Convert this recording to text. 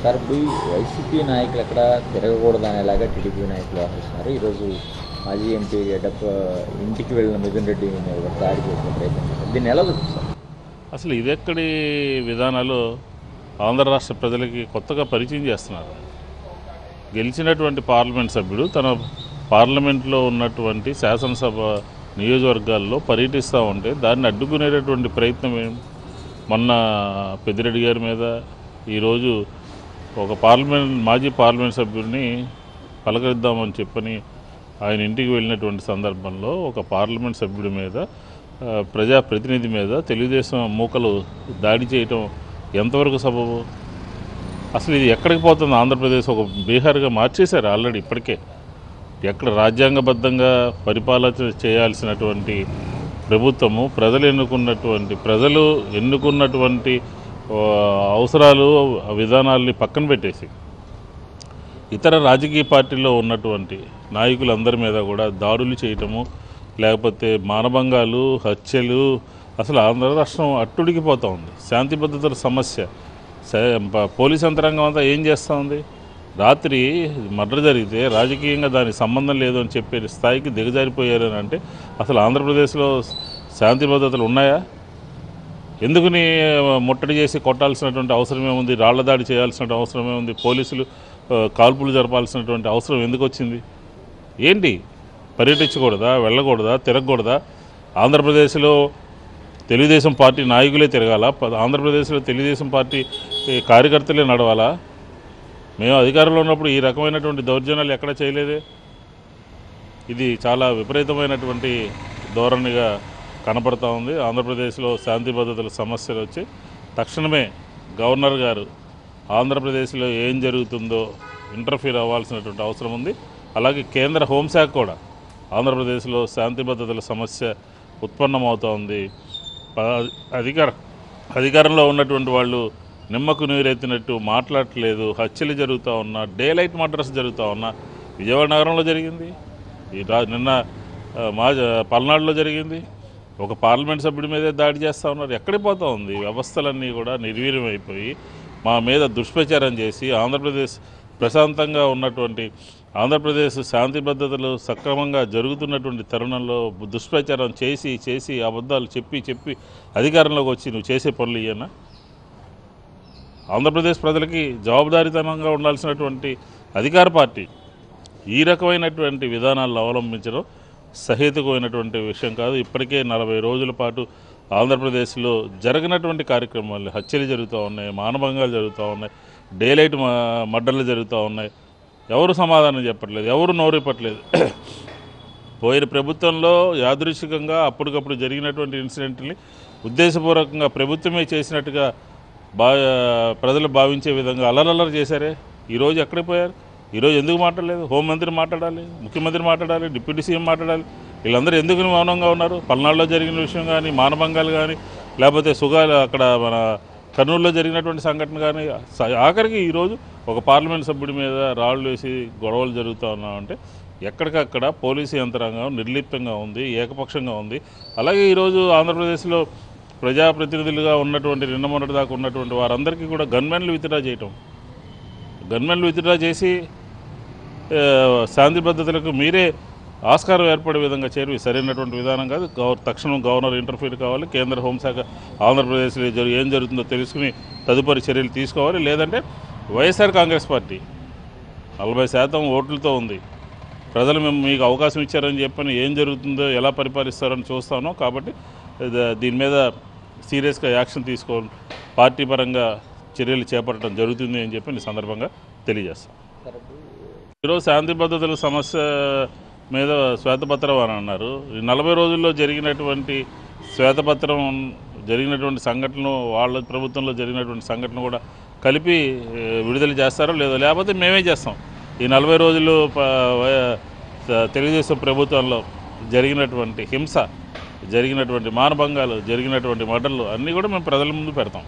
Sir ఇప్పుడు YCP నాయకులు ఎక్కడ తిరగకూడదనేలాగా టీడీపీ నాయకులు వ్యవహరిస్తున్నారు. ఈరోజు మాజీ ఎంపీ గడ్డప్ప ఇంటికి వెళ్ళిన మిథున్ రెడ్డి మీద కూడా దాడి చేసిన ప్రయత్నం చేశారు. దీన్ని ఎలా చూస్తారు? అసలు ఇదెక్కడి విధానాలు ఆంధ్ర రాష్ట్ర ప్రజలకి కొత్తగా పరిచయం చేస్తున్నారు. గెలిచినటువంటి పార్లమెంట్ సభ్యుడు తన పార్లమెంట్లో ఉన్నటువంటి శాసనసభ నియోజకవర్గాల్లో పర్యటిస్తూ ఉంటే దాన్ని అడ్డుకునేటటువంటి ప్రయత్నం మొన్న పెద్దిరెడ్డి గారి మీద, ఈరోజు ఒక మాజీ పార్లమెంట్ సభ్యుడిని పలకరిద్దామని చెప్పని ఆయన ఇంటికి వెళ్ళినటువంటి సందర్భంలో ఒక పార్లమెంట్ సభ్యుడి మీద, ప్రజాప్రతినిధి మీద తెలుగుదేశం మూకలు దాడి చేయటం ఎంతవరకు సబబు? అసలు ఇది ఎక్కడికి పోతుంది? ఆంధ్రప్రదేశ్ ఒక బీహార్గా మార్చేశారు ఆల్రెడీ. ఇప్పటికే ఎక్కడ రాజ్యాంగబద్ధంగా పరిపాలన చేయాల్సినటువంటి ప్రభుత్వము ప్రజలు ఎన్నుకున్నటువంటి అవసరాలు విధానాలని పక్కన పెట్టేసి ఇతర రాజకీయ పార్టీల్లో ఉన్నటువంటి నాయకులందరి మీద కూడా దాడులు చేయటము, లేకపోతే మానభంగాలు, హత్యలు, అసలు ఆంధ్ర రాష్ట్రం అట్టుడికిపోతూ ఉంది. శాంతి భద్రతల సమస్య. పోలీస్ యంత్రాంగం అంతా ఏం చేస్తూ ఉంది? రాత్రి మర్డర్ జరిగితే రాజకీయంగా దానికి సంబంధం లేదు అని చెప్పే స్థాయికి దిగజారిపోయారని అంటే అసలు ఆంధ్రప్రదేశ్లో శాంతి భద్రతలు ఉన్నాయా? ఎందుకుని ముట్టడి చేసి కొట్టాల్సినటువంటి అవసరమే ఉంది? రాళ్ల దాడి చేయాల్సిన అవసరమే ఉంది? పోలీసులు కాల్పులు జరపాల్సినటువంటి అవసరం ఎందుకు వచ్చింది? ఏంటి? పర్యటించకూడదా? వెళ్ళకూడదా? తిరగకూడదా? ఆంధ్రప్రదేశ్లో తెలుగుదేశం పార్టీ నాయకులే తిరగాల? ఆంధ్రప్రదేశ్లో తెలుగుదేశం పార్టీ కార్యకర్తలే నడవాలా? మేము అధికారంలో ఉన్నప్పుడు ఈ రకమైనటువంటి దౌర్జన్యాలు ఎక్కడ చేయలేదే. ఇది చాలా విపరీతమైనటువంటి ధోరణిగా కనపడతా ఉంది. ఆంధ్రప్రదేశ్లో శాంతి భద్రతల సమస్యలు వచ్చి తక్షణమే గవర్నర్ గారు ఆంధ్రప్రదేశ్లో ఏం జరుగుతుందో ఇంటర్ఫీర్ అవ్వాల్సినటువంటి అవసరం ఉంది. అలాగే కేంద్ర హోంశాఖ కూడా ఆంధ్రప్రదేశ్లో శాంతి భద్రతల సమస్య ఉత్పన్నమవుతూ ఉంది. అధికారంలో ఉన్నటువంటి వాళ్ళు నిమ్మకు నీరెత్తినట్టు మాట్లాడట్లేదు. హత్యలు జరుగుతూ ఉన్నా, డే లైట్ మర్డర్స్ జరుగుతూ ఉన్నా. విజయవాడ నగరంలో జరిగింది, నిన్న పల్నాడులో జరిగింది. ఒక పార్లమెంట్ సభ్యుడి మీదే దాడి చేస్తూ ఉన్నారు. ఎక్కడికి పోతూ ఉంది? వ్యవస్థలన్నీ కూడా నిర్వీర్యం అయిపోయి మా మీద దుష్ప్రచారం చేసి ఆంధ్రప్రదేశ్ ప్రశాంతంగా ఉన్నటువంటి ఆంధ్రప్రదేశ్ శాంతి భద్రతలు సక్రమంగా జరుగుతున్నటువంటి తరుణంలో దుష్ప్రచారం చేసి అబద్ధాలు చెప్పి అధికారంలోకి వచ్చి నువ్వు చేసే పనులు ఇయ్యనా? ఆంధ్రప్రదేశ్ ప్రజలకి జవాబుదారీతనంగా ఉండాల్సినటువంటి అధికార పార్టీ ఈ రకమైనటువంటి విధానాలను అవలంబించడం సహేతుకమైనటువంటి విషయం కాదు. ఇప్పటికే 40 రోజుల పాటు ఆంధ్రప్రదేశ్లో జరగనటువంటి కార్యక్రమాలు, హత్యలు జరుగుతూ ఉన్నాయి, మానభంగాలు జరుగుతూ ఉన్నాయి, డే లైట్ మర్డర్లు జరుగుతూ ఉన్నాయి. ఎవరు సమాధానం చెప్పట్లేదు, ఎవరు నోరిప్పట్లేదు. పోయిన ప్రభుత్వంలో యాదృచ్ఛికంగా అప్పటికప్పుడు జరిగినటువంటి ఇన్సిడెంట్ని ఉద్దేశపూర్వకంగా ప్రభుత్వమే చేసినట్టుగా ప్రజలు భావించే విధంగా అల్లరల్లరి చేశారే. ఈరోజు ఎక్కడికి పోయారు? ఈరోజు ఎందుకు మాట్లాడలేదు? హోంమంత్రి మాట్లాడాలి, ముఖ్యమంత్రి మాట్లాడాలి, డిప్యూటీ సీఎం మాట్లాడాలి. వీళ్ళందరూ ఎందుకు మౌనంగా ఉన్నారు? పల్నాడులో జరిగిన విషయం కానీ, మానభంగాలు కానీ, లేకపోతే అక్కడ మన కర్నూలులో జరిగినటువంటి సంఘటన కానీ, ఆఖరికి ఈరోజు ఒక పార్లమెంట్ సభ్యుడి మీద రాళ్ళు వేసి గొడవలు జరుగుతూ ఉన్నామంటే ఎక్కడికక్కడ పోలీసు యంత్రాంగం నిర్లిప్తంగా ఉంది, ఏకపక్షంగా ఉంది. అలాగే ఈరోజు ఆంధ్రప్రదేశ్లో ప్రజాప్రతినిధులుగా ఉన్నటువంటి నిన్న మొన్నటి దాకా ఉన్నటువంటి వారందరికీ కూడా గన్మెన్లు విత్డ్రా చేసి శాంతి భద్రతలకు మీరే ఆస్కారం ఏర్పడే విధంగా చేరి సరైనటువంటి విధానం కాదు. తక్షణం గవర్నర్ ఇంటర్ఫీర్ కావాలి. కేంద్ర హోంశాఖ ఆంధ్రప్రదేశ్లో ఏం జరుగుతుందో తెలుసుకుని తదుపరి చర్యలు తీసుకోవాలి. లేదంటే వైఎస్ఆర్ కాంగ్రెస్ పార్టీ 40% ఓట్లతో ఉంది. ప్రజలు మీకు అవకాశం ఇచ్చారని చెప్పని ఏం జరుగుతుందో, ఎలా పరిపాలిస్తారని చూస్తాను. కాబట్టి దీని మీద సీరియస్గా యాక్షన్ తీసుకోవాలి, పార్టీ పరంగా చర్యలు చేపట్టడం జరుగుతుంది అని చెప్పి ఈ సందర్భంగా తెలియజేస్తాం. ఈరోజు శాంతి భద్రతల సమస్య మీద శ్వేతపత్రం అని అన్నారు. ఈ 40 రోజుల్లో జరిగినటువంటి శ్వేతపత్రం జరిగినటువంటి సంఘటనలు, వాళ్ళ ప్రభుత్వంలో జరిగినటువంటి సంఘటన కూడా కలిపి విడుదల చేస్తారో లేదో, లేకపోతే మేమే చేస్తాం. ఈ 40 రోజులు తెలుగుదేశం ప్రభుత్వంలో జరిగినటువంటి హింస, జరిగినటువంటి మానభంగాలు, జరిగినటువంటి మర్డర్లు అన్నీ కూడా మేము ప్రజల ముందు పెడతాం.